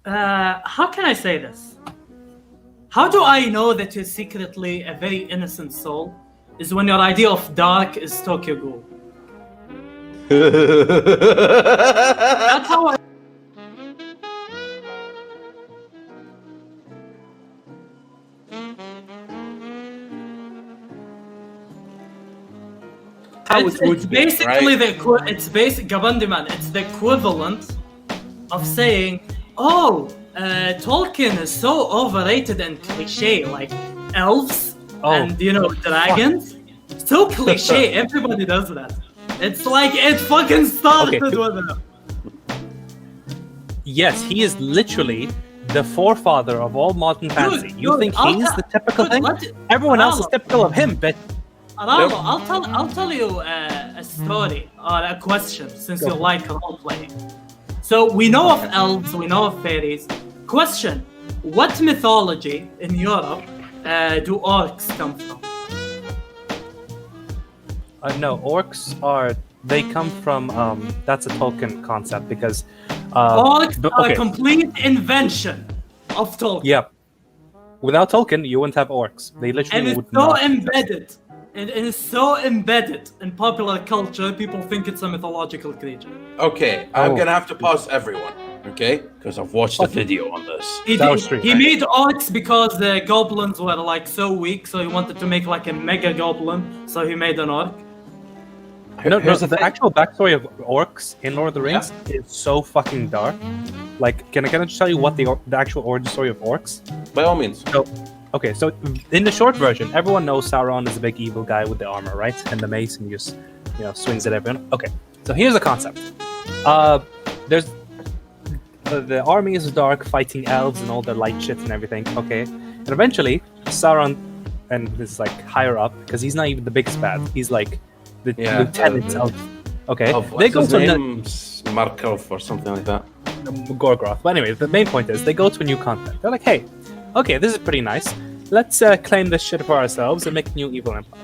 How can I say this? How do I know that you're secretly a very innocent soul? Is when your idea of dark is Tokyo Ghoul. That's how I. It's basically right? it's basic Gabandiman. It's the equivalent of saying, "Oh, Tolkien is so overrated and cliche, like elves and dragons." So cliche. Everybody does that. It's like it fucking started with them. Yes, he is literally the forefather of all modern fantasy. You think he's the typical thing? Everyone else is typical of him, but. Aralo, I'll tell you a story or a question since you like role playing. So we know of elves, we know of fairies. Question: what mythology in Europe do orcs come from? No, orcs they come from that's a Tolkien concept because orcs are a complete invention of Tolkien. Yep. Without Tolkien, you wouldn't have orcs. They literally would not. Embedded. It is so embedded in popular culture, people think it's a mythological creature. Okay, I'm gonna have to pause everyone, okay? Because I've watched a video on this. He made orcs because the goblins were like so weak, so he wanted to make like a mega goblin, so he made an orc. No, the actual backstory of orcs in Lord of the Rings is so fucking dark. Like, can I just tell you what the actual origin story of orcs? By all means. So in the short version, everyone knows Sauron is a big evil guy with the armor, right? And the mace, and just swings at everyone. Okay, so here's the concept. There's the army is dark, fighting elves and all their light shit and everything. Okay, and eventually Sauron, and this is like higher up because he's not even the biggest bad. He's like the lieutenant of. Okay, they go to Markov or something like that. Gorgoroth. But anyway, the main point is they go to a new continent. They're like, hey. Okay, this is pretty nice. Let's claim this shit for ourselves and make a new evil empire.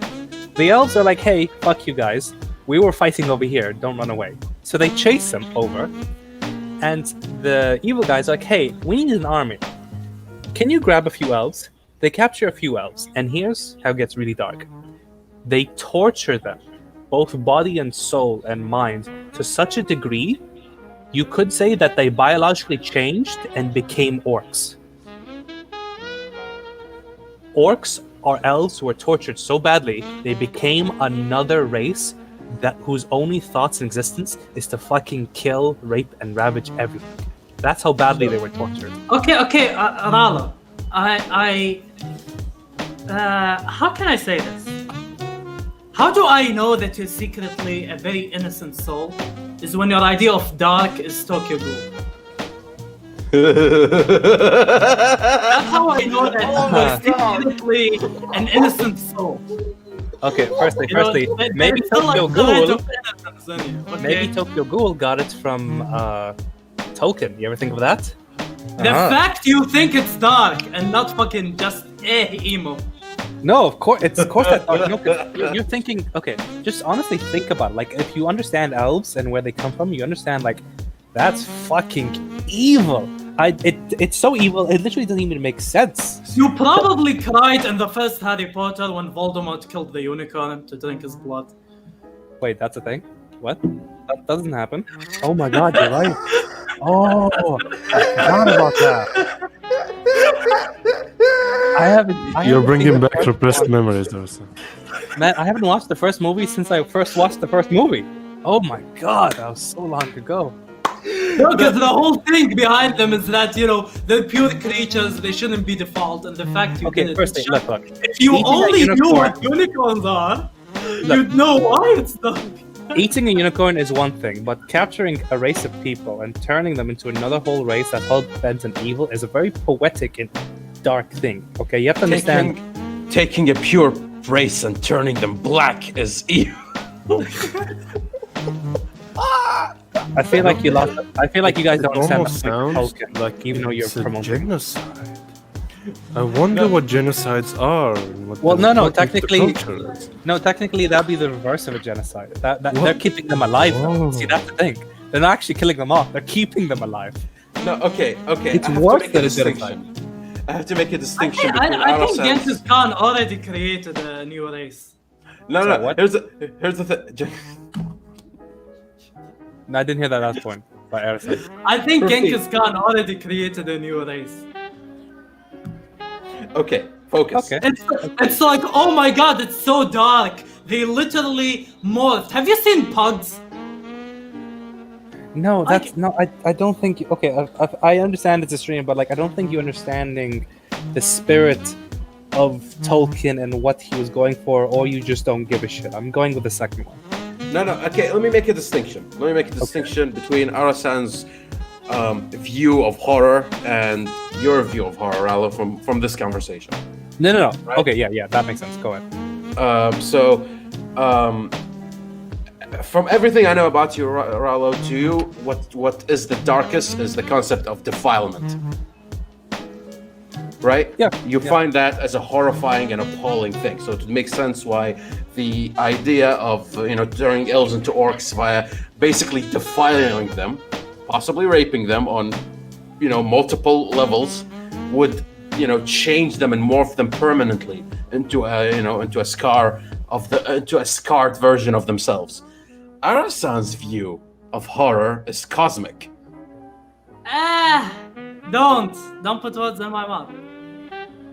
The elves are like, hey, fuck you guys. We were fighting over here. Don't run away. So they chase them over. And the evil guys are like, hey, we need an army. Can you grab a few elves? They capture a few elves. And here's how it gets really dark. They torture them, both body and soul and mind, to such a degree, you could say that they biologically changed and became orcs. Orcs or elves who were tortured so badly, they became another race whose only thoughts in existence is to fucking kill, rape, and ravage everything. That's how badly they were tortured. Okay, Ralo, how can I say this? How do I know that you're secretly a very innocent soul? Is when your idea of dark is Tokyo Ghoul. That's how I know that you're secretly an innocent soul. Okay, firstly, maybe Tokyo Ghoul. Maybe Tokyo Ghoul got it from Tolkien. You ever think of that? The fact you think it's dark and not fucking just emo. No, of course that dark. No, you're thinking. Okay, just honestly think about it. Like, if you understand elves and where they come from, you understand like that's fucking evil. It's so evil, it literally doesn't even make sense. You probably cried in the first Harry Potter when Voldemort killed the unicorn to drink his blood. Wait, that's a thing? What? That doesn't happen. Oh my god, you're right. Oh, I forgot about that. You're bringing back repressed memories, though. Man, I haven't watched the first movie since I first watched the first movie. Oh my god, that was so long ago. No, because the whole thing behind them is that, they're pure creatures, they shouldn't be default, and the fact you did firstly, look. If you only knew what unicorns are, you'd know why it's dark. Eating a unicorn is one thing, but capturing a race of people and turning them into another whole race that's all bent and evil is a very poetic and dark thing. Okay, you have to understand. Taking a pure race and turning them black is evil. I feel like you lost. I feel like you guys don't understand. Almost sounds Tolkien, like even though you're promoting genocide. I wonder what genocides are. Technically, that'd be the reverse of a genocide. That they're keeping them alive. Though. See, that's the thing. They're not actually killing them off. They're keeping them alive. No, okay. It's I have worse to make than a a genocide. distinction. I have to make a distinction I between think Arasans. Genghis Khan already created a new race. No. Sorry, what? Here's the thing. No, I didn't hear that last point by Arasan. I think Proceed. Genghis Khan already created a new race. Okay, focus. Okay. It's like, oh my god, it's so dark. They literally morphed. Have you seen pugs? No, Like- that's no. I don't think. Okay, I understand it's a stream, but like I don't think you're understanding the spirit of Tolkien and what he was going for, or you just don't give a shit. I'm going with the second one. No. Okay, let me make a distinction. Between Arasan's view of horror and your view of horror, Rallo, from this conversation. No. Right. Okay, yeah, that makes sense. Go ahead. From everything I know about you, Rallo, to you, what is the darkest is the concept of defilement. Right? Yeah. You find that as a horrifying and appalling thing. So it makes sense why the idea of turning elves into orcs via basically defiling them, possibly raping them on multiple levels, would change them and morph them permanently into a scarred version of themselves. Arasan's view of horror is cosmic. Don't put words in my mouth.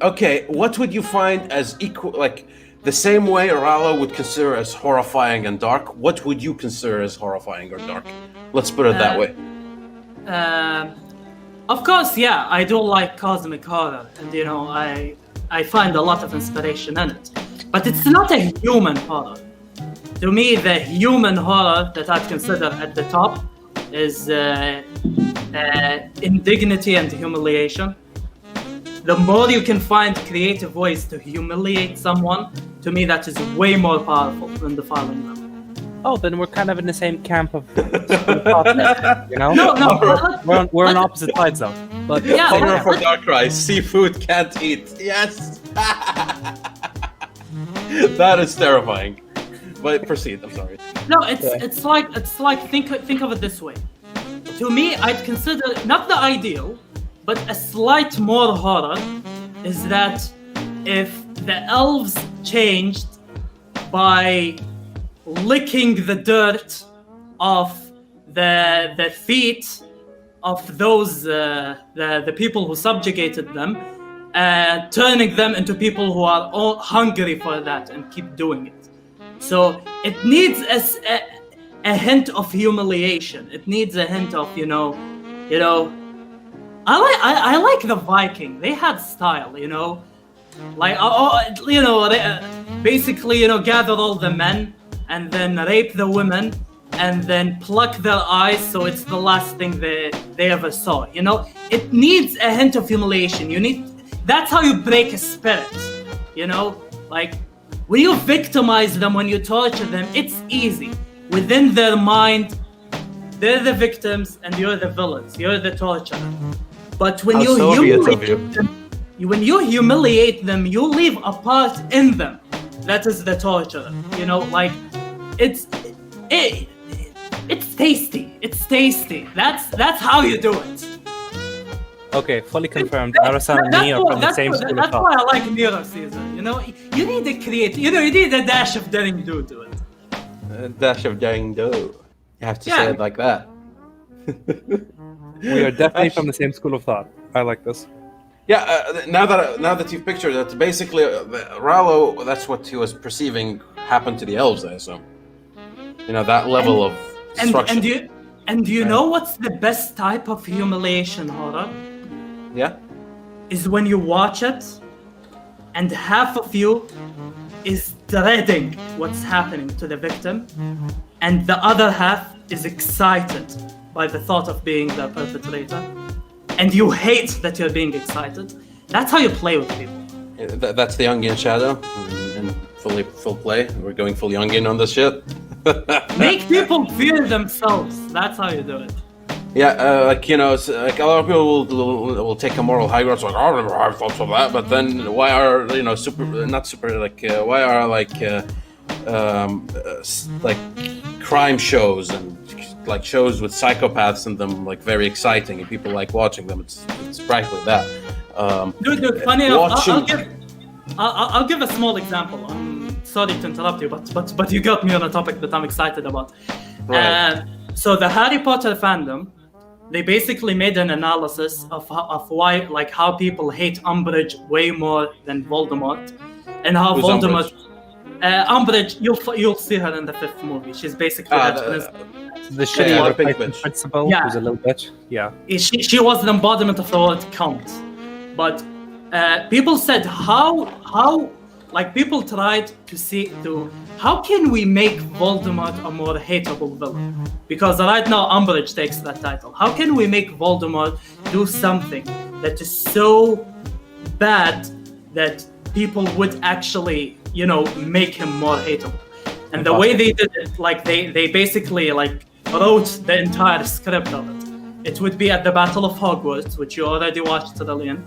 Okay, what would you find as equal, like the same way Rallo would consider as horrifying and dark? What would you consider as horrifying or dark? Let's put it that way. Of course, yeah, I do like cosmic horror, and I find a lot of inspiration in it. But it's not a human horror. To me, the human horror that I'd consider at the top is indignity and humiliation. The more you can find creative ways to humiliate someone, to me that is way more powerful than defiling them. Oh, then we're kind of in the same camp of thought, No, we're on opposite sides though. But Yeah, Horror for Dark Rise, seafood can't eat. Yes! That is terrifying. But proceed, I'm sorry. No, it's like think of it this way. To me, I'd consider not the ideal, but a slight more horror is that if the elves changed by licking the dirt off the feet of those the people who subjugated them, turning them into people who are all hungry for that and keep doing it. So it needs a hint of humiliation. It needs a hint of I like the Viking. They had style, like basically gather all the men and then rape the women and then pluck their eyes so it's the last thing they ever saw. It needs a hint of humiliation. That's how you break a spirit. Like when you victimize them, when you torture them, it's easy. Within their mind, they're the victims and you're the villains. You're the torturer. But when you humiliate them, you leave a part in them. That is the torturer. Like it's tasty. It's tasty. That's how you do it. okay, fully confirmed. Arasan and me are from the same school of That's thought. why I like Nero Caesar. You need a create. You need a dash of daring do to it. A dash of daring do. You have to say Yeah. it like that. We are definitely from the same school of thought. I like this. Yeah, now that you've pictured it, basically, Rallo, that's what he was perceiving happened to the elves, I assume. That level of destruction. And do you know what's the best type of humiliation horror? Yeah? Is when you watch it and half of you is dreading what's happening to the victim and the other half is excited by the thought of being the perpetrator and you hate that you're being excited. That's how you play with people. That's the Jungian shadow in full play. We're going full Jungian on this shit. Make people fear themselves. That's how you do it. Yeah, it's like a lot of people will take a moral high ground. It's like, I never have thoughts of that. But then, why are why are like crime shows and like shows with psychopaths in them like very exciting and people like watching them. It's practically that. Dude, funny enough, watching- I'll give a small example. I'm sorry to interrupt you, but you got me on a topic that I'm excited about. Right. So the Harry Potter fandom, they basically made an analysis of why, like, how people hate Umbridge way more than Voldemort, and how Who's Voldemort. Umbridge, you'll see her in the 5th movie. She's basically The shitty Yeah, little the pink Titan bitch. principal, Yeah. who's a little bitch. Yeah. she was the embodiment of the word count. But people said how like people tried to how can we make Voldemort a more hateable villain? Because right now Umbridge takes that title. How can we make Voldemort do something that is so bad that people would actually, make him more hateable? And the way they did it, like they basically like wrote the entire script of it. It would be at the Battle of Hogwarts, which you already watched, Lillian.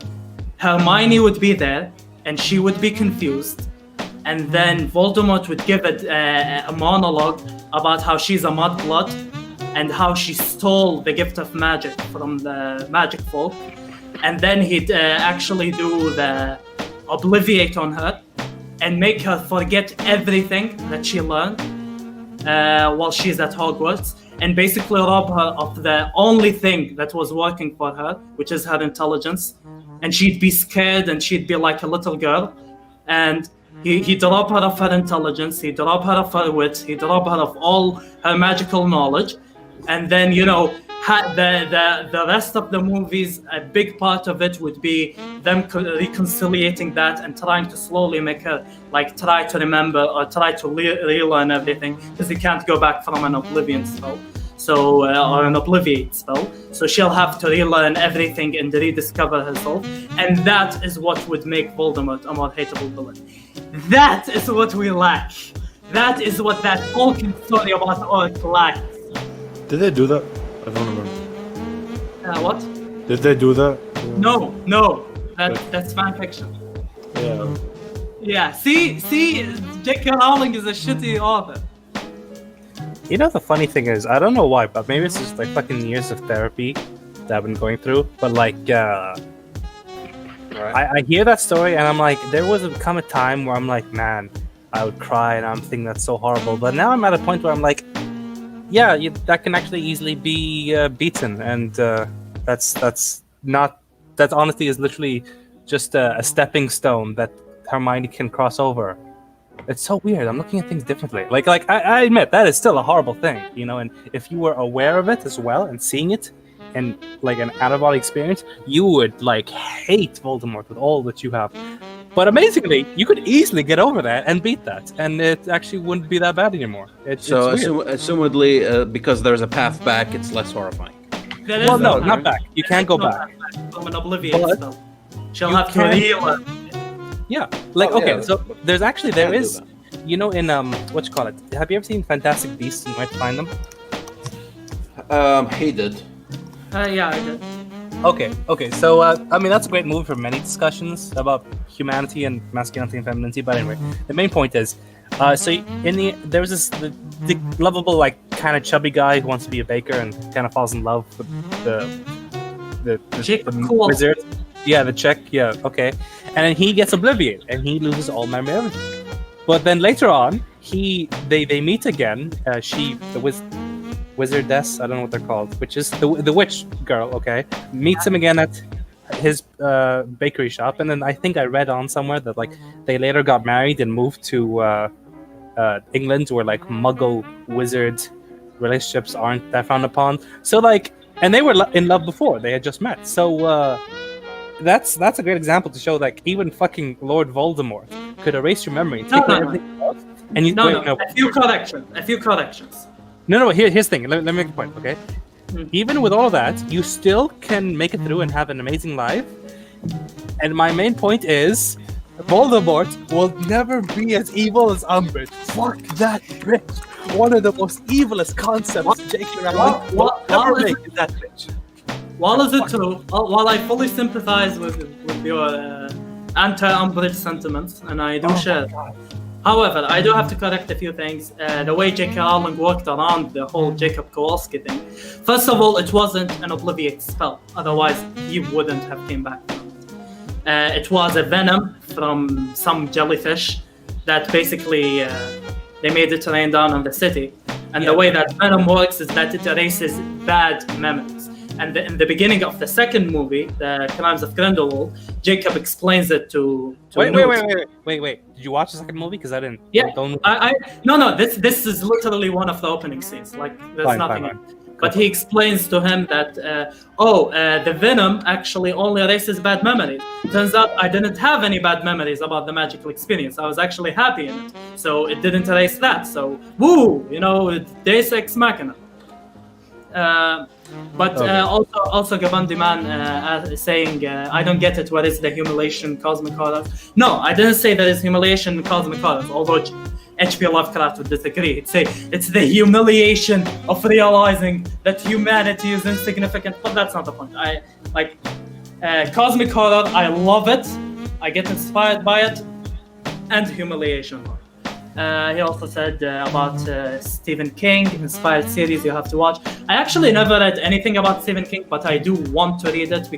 Hermione would be there, and she would be confused. And then Voldemort would give it a monologue about how she's a mudblood and how she stole the gift of magic from the magic folk. And then he'd actually do the Obliviate on her and make her forget everything that she learned while she's at Hogwarts, and basically rob her of the only thing that was working for her, which is her intelligence. And she'd be scared and she'd be like a little girl. And he'd rob her of her intelligence, he'd rob her of her wits, he'd rob her of all her magical knowledge. And then, the rest of the movies, a big part of it would be them reconciliating that and trying to slowly make her like try to remember or try to relearn everything, because he can't go back from an oblivion spell. So, or an obliviate spell. So she'll have to relearn everything and rediscover herself. And that is what would make Voldemort a more hateable villain. That is what we lack. That is what that Tolkien story about Orc lacks. Did they do that? I don't remember. What? Did they do that? No. That's fan fiction. Yeah. Yeah, see, J.K. Rowling is a shitty author. The funny thing is, I don't know why, but maybe it's just like fucking years of therapy that I've been going through. But like, Right. I hear that story and I'm like, there was come a time where I'm like, man, I would cry and I'm thinking that's so horrible. But now I'm at a point where I'm like, yeah, that can actually easily be beaten, and that's not. That honestly is literally just a stepping stone that Hermione can cross over. It's so weird. I'm looking at things differently. Like I admit that is still a horrible thing, And if you were aware of it as well and seeing it, and like an out-of-body experience, you would like hate Voldemort with all that you have. But amazingly, you could easily get over that and beat that, and it actually wouldn't be that bad anymore. So it's weird. assumedly, because there's a path back, it's less horrifying. Well, no, not back. You can't go back. From an obliviate But spell. She'll you have to can- relearn. Yeah, like Oh, okay, yeah. so there Can't do is, that. in what you call it? Have you ever seen Fantastic Beasts? You might find them. He did. Yeah, I did. Okay. So I mean, that's a great movie for many discussions about humanity and masculinity and femininity. But anyway, the main point is, so there was the lovable, like, kind of chubby guy who wants to be a baker and kind of falls in love with the Chick, the cool. wizard. Yeah, the chick. Yeah, okay. And then he gets obliviated and he loses all memory of everything. But then later on, they meet again. Wizardess, I don't know what they're called, which is the witch girl, okay, meets him again at his bakery shop, and then I think I read on somewhere that like they later got married and moved to England, where like Muggle wizard relationships aren't that frowned upon. So like, and they were in love before they had just met. So that's a great example to show like even fucking Lord Voldemort could erase your memory, take No. everything off, and you No, wait, no. a few corrections. No. Here's the thing. Let me make a point, okay? Hmm. Even with all that, you still can make it through and have an amazing life. And my main point is, Voldemort will never be as evil as Umbridge. Fuck that bitch. One of the most evilest concepts J.K. Rowling will ever make is that bitch. While is it true? While I fully sympathize with your anti-Umbridge sentiments, and I do share, However, I do have to correct a few things. The way J.K. Rowling worked around the whole Jacob Kowalski thing. First of all, it wasn't an obliviate spell. Otherwise, he wouldn't have came back from it. It was a venom from some jellyfish that basically they made it rain down on the city. And the way that venom works is that it erases bad memories. And in the beginning of the second movie, The Crimes of Grindelwald, Jacob explains it to Wait. Newt. Did you watch the second movie? Because I didn't. Yeah, Don't... no. This is literally one of the opening scenes. Like, there's nothing. Fine. But he explains to him that, the venom actually only erases bad memories. Turns out I didn't have any bad memories about the magical experience. I was actually happy in it, so it didn't erase that. So, woo, Deus Ex Machina. Also Gavandi Man saying, I don't get it, what is the humiliation cosmic horror? No, I didn't say that it's humiliation cosmic horror, although H.P. Lovecraft would disagree. He'd say it's the humiliation of realizing that humanity is insignificant, but that's not the point. Cosmic horror, I love it, I get inspired by it, and humiliation horror. He also said about Stephen King, inspired series you have to watch. I actually never read anything about Stephen King, but I do want to read it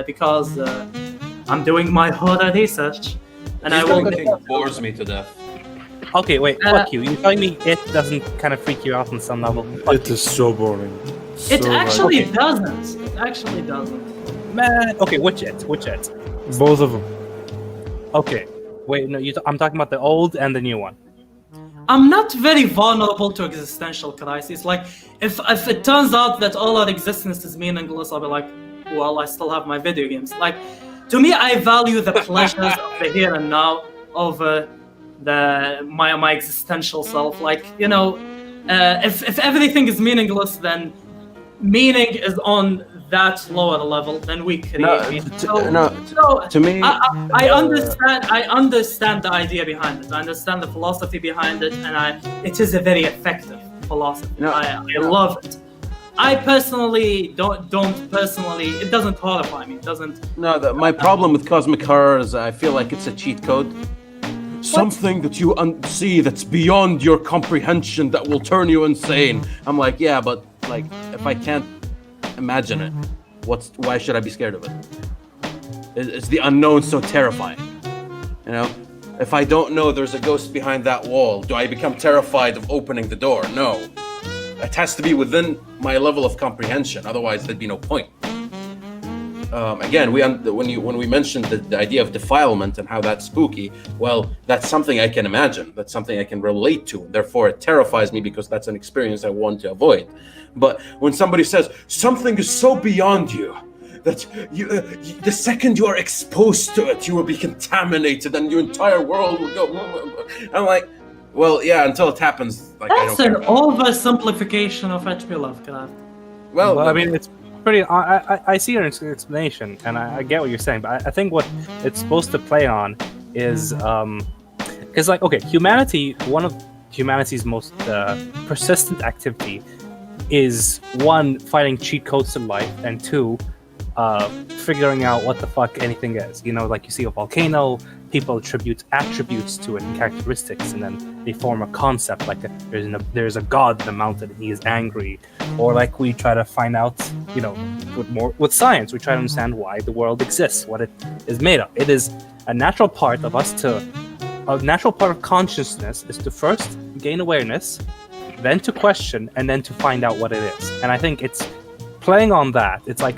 because I'm doing my horror research. And Stephen King bores me to death. Okay, wait, fuck you. You're telling me it doesn't kind of freak you out on some level? It is so boring. It actually okay. doesn't. It actually doesn't. Man, okay, which it? Both of them. Okay, wait, no, I'm talking about the old and the new one. I'm not very vulnerable to existential crises. Like, if it turns out that all our existence is meaningless, I'll be like, well, I still have my video games. Like, to me, I value the pleasures of the here and now over my existential self. Like, if everything is meaningless, then meaning is on that lower level than we create. To me, I understand the idea behind it. I understand the philosophy behind it, and it is a very effective philosophy. I love it. I personally don't personally. It doesn't horrify me. It doesn't. No, my problem with cosmic horror is I feel like it's a cheat code. Something that you see that's beyond your comprehension that will turn you insane. I'm like, yeah, but like if I can't imagine it, why should I be scared of it? It's the unknown so terrifying. If I don't know there's a ghost behind that wall, do I become terrified of opening the door? No. It has to be within my level of comprehension, otherwise there'd be no point. Again, when we mentioned the idea of defilement and how that's spooky, well, that's something I can imagine. That's something I can relate to. Therefore, it terrifies me because that's an experience I want to avoid. But when somebody says something is so beyond you that the second you are exposed to it, you will be contaminated and your entire world will go. I'm like, well, yeah, until it happens. Like, that's I don't an oversimplification of H.P. Lovecraft. Well, I mean, it's pretty. I see your explanation, and I get what you're saying, but I think what it's supposed to play on is because, like, okay, humanity. One of humanity's most persistent activity is one, finding cheat codes to life, and two, figuring out what the fuck anything is. Like you see a volcano, people attribute attributes to it and characteristics, and then they form a concept. Like there's a god in the mountain, and he is angry. Or like we try to find out, with science, we try to understand why the world exists, what it is made of. It is a natural part of a natural part of consciousness is to first gain awareness, then to question, and then to find out what it is. And I think it's playing on that. It's like,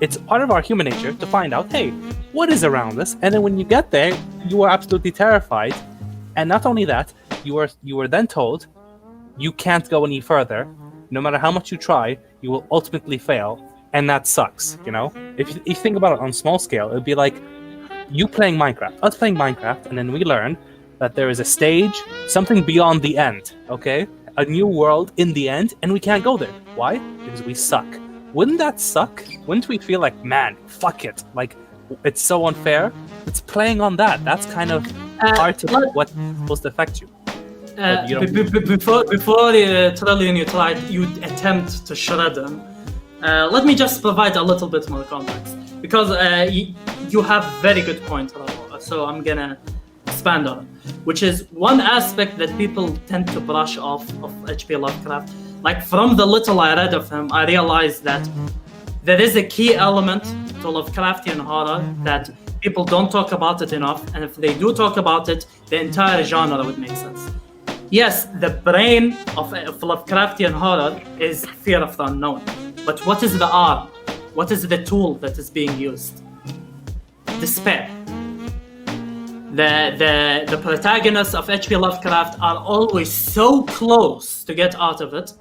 it's part of our human nature to find out, hey, what is around us? And then when you get there, you are absolutely terrified. And not only that, you are then told you can't go any further. No matter how much you try, you will ultimately fail. And that sucks, If you think about it on a small scale, it would be like you playing Minecraft, us playing Minecraft, and then we learn that there is a stage, something beyond the end, okay? A new world in the end, and we can't go there. Why? Because we suck. Wouldn't that suck? Wouldn't we feel like, man, fuck it, like, it's so unfair? It's playing on that. That's kind of part of what's supposed to affect you. Before Trillion you attempt to shred them, let me just provide a little bit more context, because you have very good points, so I'm gonna expand on it, which is one aspect that people tend to brush off of H.P. Lovecraft. Like from the little I read of him, I realized that there is a key element to Lovecraftian horror that people don't talk about it enough, and if they do talk about it, the entire genre would make sense. Yes, the brain of Lovecraftian horror is fear of the unknown, but what is the arm? What is the tool that is being used? Despair. The protagonists of H.P. Lovecraft are always so close to get out of it,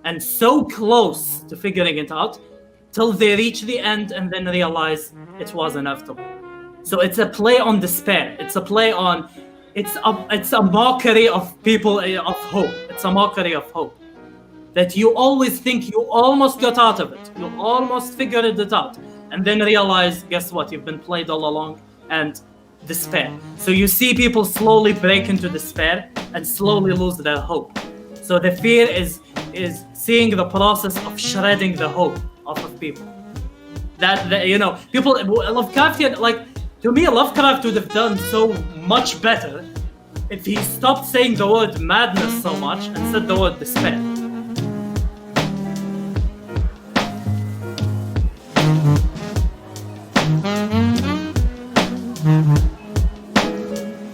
and so close to figuring it out, till they reach the end and then realize it was inevitable. So it's a play on despair. It's a play on, it's a mockery of people, of hope. It's a mockery of hope. That you always think you almost got out of it. You almost figured it out. And then realize, guess what? You've been played all along, and despair. So you see people slowly break into despair and slowly lose their hope. So the fear is seeing the process of shredding the hope off of people. People, Lovecraftian, like, to me, Lovecraft would have done so much better if he stopped saying the word madness so much and said the word despair.